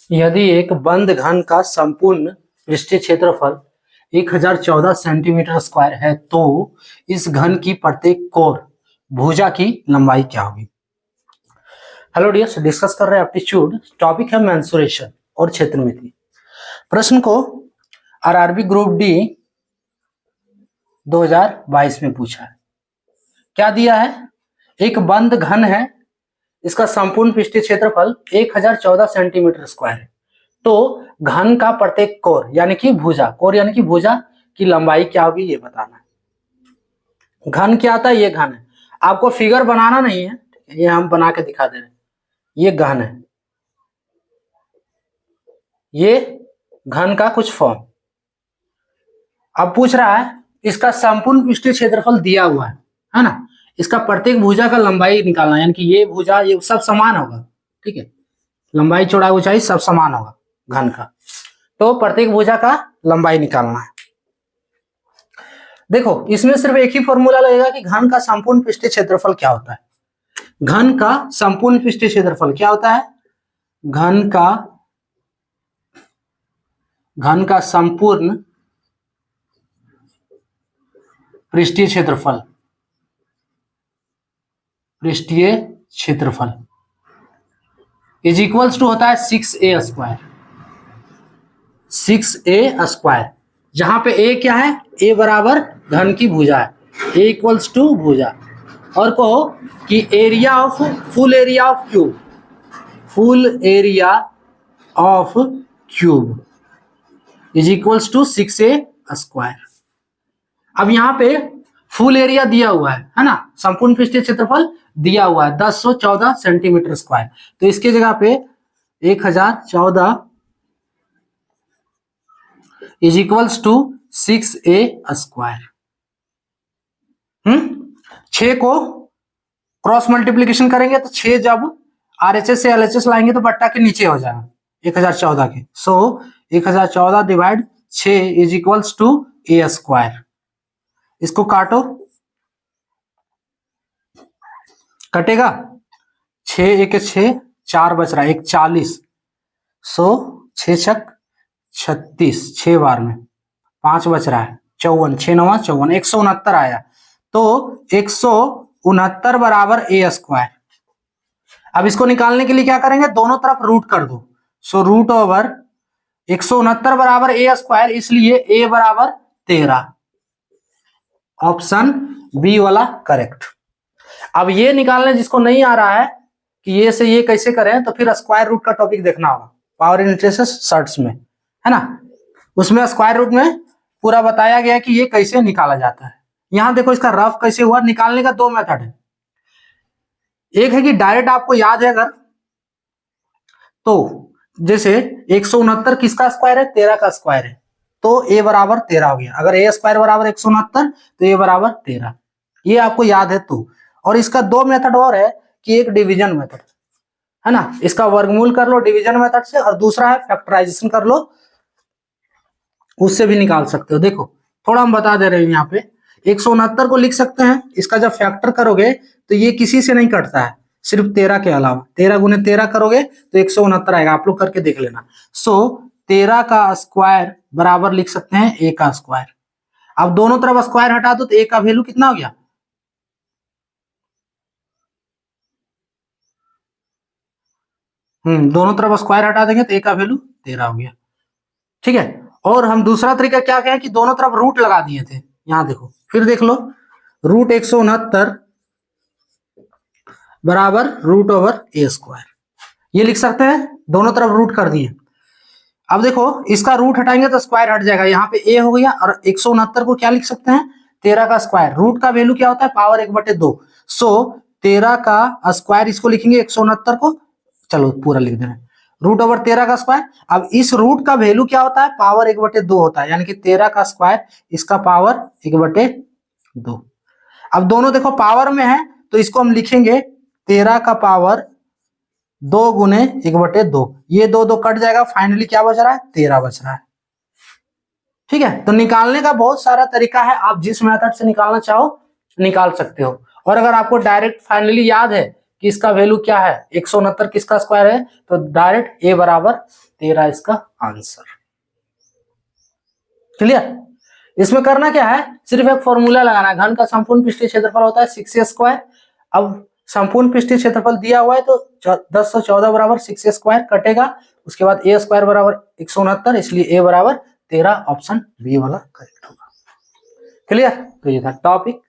यदि एक बंद घन का संपूर्ण पृष्ठीय क्षेत्रफल 1014 सेंटीमीटर स्क्वायर है तो इस घन की प्रत्येक कोर भुजा की लंबाई क्या होगी। हेलो डियर्स, डिस्कस कर रहे हैं एप्टीट्यूड। टॉपिक है मेंसुरेशन और क्षेत्रमिति। प्रश्न को आरआरबी ग्रुप डी 2022 में पूछा है। क्या दिया है? एक बंद घन है, इसका संपूर्ण पृष्ठीय क्षेत्रफल 1014 सेंटीमीटर स्क्वायर है, तो घन का प्रत्येक कोर यानी कि भुजा की लंबाई क्या होगी ये बताना है। घन क्या आता है? ये घन है, आपको फिगर बनाना नहीं है, ये हम बना के दिखा दे रहे हैं। ये घन है, ये घन का कुछ फॉर्म। अब पूछ रहा है इसका संपूर्ण पृष्ठीय क्षेत्रफल दिया हुआ है ना, इसका प्रत्येक भुजा का लंबाई निकालना है, यानी कि ये भुजा ये सब समान होगा, ठीक है, लंबाई चौड़ाई ऊंचाई सब समान होगा घन का, तो प्रत्येक भुजा का लंबाई निकालना है। देखो इसमें सिर्फ एक ही फॉर्मूला लगेगा कि घन का संपूर्ण पृष्ठीय क्षेत्रफल क्या होता है। घन का संपूर्ण पृष्ठीय क्षेत्रफल क्या होता है? घन का संपूर्ण पृष्ठीय क्षेत्रफल इज इक्वल्स टू होता है 6a स्क्वायर। 6a स्क्वायर, जहां पे a क्या है? a बराबर घन की भुजा है, a इक्वल्स टू भुजा। और कहो कि full area of cube is equals to 6a square. अब यहाँ पे फुल एरिया दिया हुआ है ना, संपूर्ण पृष्ठीय क्षेत्रफल दिया हुआ है 1014 सेंटीमीटर स्क्वायर, तो इसके जगह पे 1014 is equals to 6a square. 6 को क्रॉस मल्टीप्लीकेशन करेंगे तो 6 जब आरएचएस से एलएचएस लाएंगे तो बट्टा के नीचे हो जाएगा 1014 के, so 1014 divide 6 is equals to a square. इसको काटो, कटेगा 6 एक 6, 4 बच रहा है, 1 40, सो 6 छक 36, 6 बार में 5 बच रहा है 54, 6 9 54, 169 आया, तो 169 बराबर a स्क्वायर। अब इसको निकालने के लिए क्या करेंगे? दोनों तरफ रूट कर दो, सो रूट ओवर 169 बराबर a स्क्वायर, इसलिए a बराबर 13, ऑप्शन बी वाला करेक्ट। अब ये निकालने जिसको नहीं आ रहा है कि ये से ये कैसे करें, तो फिर स्क्वायर रूट का टॉपिक देखना होगा पावर इंटरेस्ट शर्ट्स में, है ना, उसमें स्क्वायर रूट में पूरा बताया गया कि ये कैसे निकाला जाता है। यहां देखो इसका रफ कैसे हुआ। निकालने का 2 मेथड है, एक है कि डायरेक्ट आपको याद है अगर तो, जैसे 169 किसका स्क्वायर है? 13 का स्क्वायर है, तो a बराबर 13 हो गया। अगर a स्क्वायर बराबर 169 तो a बराबर 13, ये आपको याद है तो। और इसका 2 मेथड और है कि एक डिवीजन मेथड है ना, इसका वर्गमूल कर लो डिवीजन मेथड से, और दूसरा है फैक्टराइजेशन कर लो, उससे भी निकाल सकते हो। देखो थोड़ा हम बता दे रहे हैं, यहाँ पे 169 को लिख सकते हैं, इसका जब फैक्टर करोगे तो ये किसी से नहीं कटता है सिर्फ 13 के अलावा, 13 गुने 13 करोगे तो 169 आएगा, आप लोग करके देख लेना। सो 13 का स्क्वायर बराबर लिख सकते हैं a का स्क्वायर। अब दोनों तरफ स्क्वायर हटा दो तो a का वैल्यू कितना हो गया? दोनों तरफ स्क्वायर हटा देंगे तो a का वैल्यू 13 हो गया, ठीक है। और हम दूसरा तरीका क्या कहें कि दोनों तरफ रूट लगा दिए थे, यहां देखो फिर देख लो, रूट 169 बराबर रूट ओवर a स्क्वायर, ये लिख सकते हैं, दोनों तरफ रूट कर दिए। अब देखो इसका रूट हटाएंगे तो स्क्वायर हट जाएगा, यहाँ पे a हो गया, और 169 को क्या लिख सकते हैं? 13 का स्क्वायर। रूट का वैल्यू क्या होता है? पावर 1/2, सो 13 का स्क्वायर इसको लिखेंगे 169 को, चलो पूरा लिख दे रहे हैं, रूट ओवर 13 का स्क्वायर। अब इस रूट का वैल्यू क्या होता है? पावर 1/2 होता है, यानी कि 13 का स्क्वायर इसका पावर 1/2। अब दोनों देखो पावर में है तो इसको हम लिखेंगे 13 का पावर 2 गुने 1/2, ये 2 कट जाएगा, फाइनली क्या बच रहा है? 13 बच रहा है, ठीक है। तो निकालने का बहुत सारा तरीका है, आप जिस मेथड से निकालना चाहो निकाल सकते हो। और अगर आपको डायरेक्ट फाइनली याद है कि इसका वैल्यू क्या है, 169 किसका स्क्वायर है, तो डायरेक्ट ए बराबर 13 इसका आंसर। क्लियर। इसमें करना क्या है, सिर्फ एक फॉर्मूला लगाना है। घन का संपूर्ण पृष्ठीय क्षेत्रफल होता है 6a स्क्वायर। अब संपूर्ण पृष्ठीय क्षेत्रफल दिया हुआ है तो 1014 बराबर 6a स्क्वायर कटेगा, उसके बाद a स्क्वायर बराबर 169, इसलिए a बराबर 13, ऑप्शन बी वाला करेक्ट होगा। क्लियर। तो ये था टॉपिक।